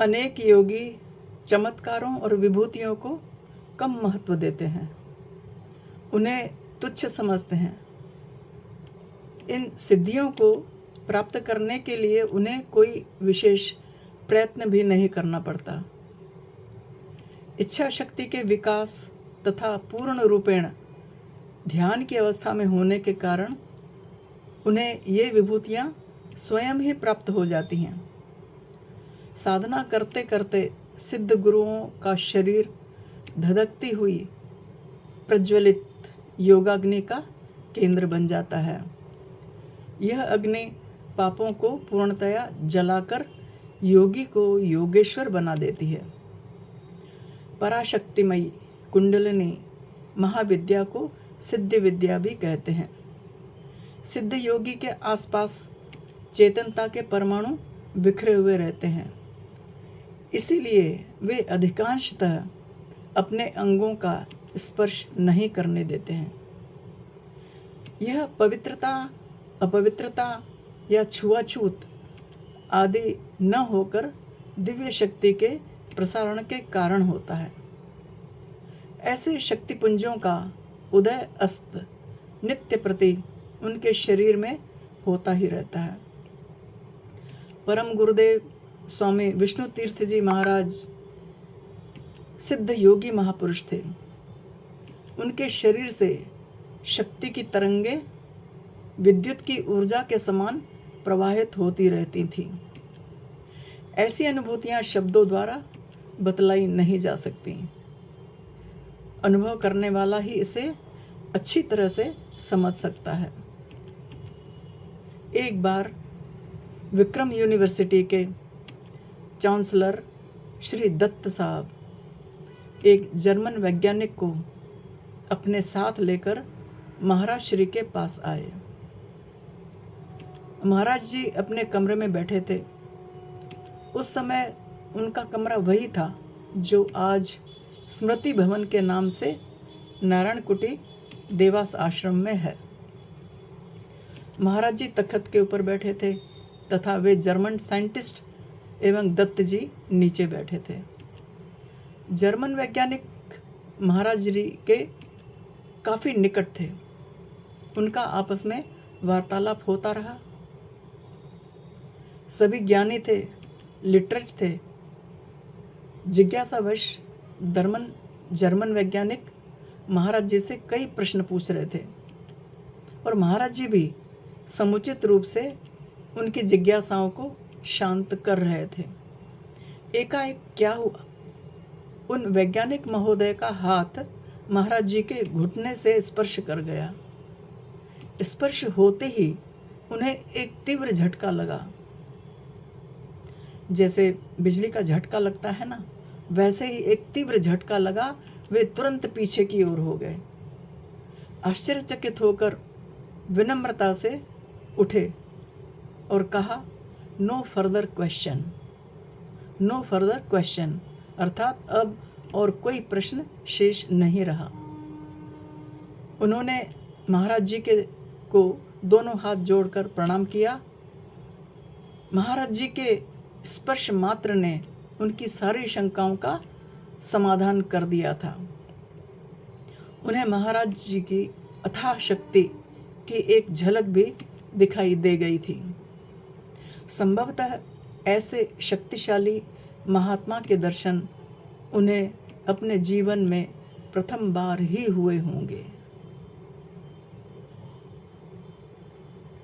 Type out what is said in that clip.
अनेक योगी चमत्कारों और विभूतियों को कम महत्व देते हैं, उन्हें तुच्छ समझते हैं। इन सिद्धियों को प्राप्त करने के लिए उन्हें कोई विशेष प्रयत्न भी नहीं करना पड़ता। इच्छा शक्ति के विकास तथा पूर्ण रूपेण ध्यान की अवस्था में होने के कारण उन्हें ये विभूतियाँ स्वयं ही प्राप्त हो जाती हैं। साधना करते करते सिद्ध गुरुओं का शरीर धधकती हुई प्रज्वलित योगाग्नि का केंद्र बन जाता है। यह अग्नि पापों को पूर्णतया जलाकर योगी को योगेश्वर बना देती है। पराशक्तिमयी कुंडलिनी महाविद्या को सिद्ध विद्या भी कहते हैं। सिद्ध योगी के आसपास चेतनता के परमाणु बिखरे हुए रहते हैं, इसीलिए वे अधिकांशतः अपने अंगों का स्पर्श नहीं करने देते हैं। यह पवित्रता, अपवित्रता या छुआछूत आदि न होकर दिव्य शक्ति के प्रसारण के कारण होता है। ऐसे शक्तिपुंजों का उदय अस्त नित्य प्रति उनके शरीर में होता ही रहता है। परम गुरुदेव स्वामी विष्णु तीर्थ जी महाराज सिद्ध योगी महापुरुष थे। उनके शरीर से शक्ति की तरंगें विद्युत की ऊर्जा के समान प्रवाहित होती रहती थीं। ऐसी अनुभूतियां शब्दों द्वारा बतलाई नहीं जा सकती। अनुभव करने वाला ही इसे अच्छी तरह से समझ सकता है। एक बार विक्रम यूनिवर्सिटी के चांसलर श्री दत्त साहब एक जर्मन वैज्ञानिक को अपने साथ लेकर महाराज श्री के पास आए। महाराज जी अपने कमरे में बैठे थे। उस समय उनका कमरा वही था जो आज स्मृति भवन के नाम से नारायण कुटी देवास आश्रम में है। महाराज जी तख्त के ऊपर बैठे थे तथा वे जर्मन साइंटिस्ट एवं दत्त जी नीचे बैठे थे। जर्मन वैज्ञानिक महाराज जी के काफ़ी निकट थे। उनका आपस में वार्तालाप होता रहा। सभी ज्ञानी थे, लिटरेट थे। जिज्ञासावश जर्मन वैज्ञानिक महाराज जी से कई प्रश्न पूछ रहे थे और महाराज जी भी समुचित रूप से उनकी जिज्ञासाओं को शांत कर रहे थे। एकाएक क्या हुआ, उन वैज्ञानिक महोदय का हाथ महाराज जी के घुटने से स्पर्श कर गया। स्पर्श होते ही उन्हें एक तीव्र झटका लगा। जैसे बिजली का झटका लगता है ना, वैसे ही एक तीव्र झटका लगा। वे तुरंत पीछे की ओर हो गए। आश्चर्यचकित होकर विनम्रता से उठे और कहा, no further question, no further question, अर्थात अब और कोई प्रश्न शेष नहीं रहा। उन्होंने महाराज जी को दोनों हाथ जोड़कर प्रणाम किया। महाराज जी के स्पर्श मात्र ने उनकी सारी शंकाओं का समाधान कर दिया था। उन्हें महाराज जी की अथाह शक्ति की एक झलक भी दिखाई दे गई थी। संभवतः ऐसे शक्तिशाली महात्मा के दर्शन उन्हें अपने जीवन में प्रथम बार ही हुए होंगे।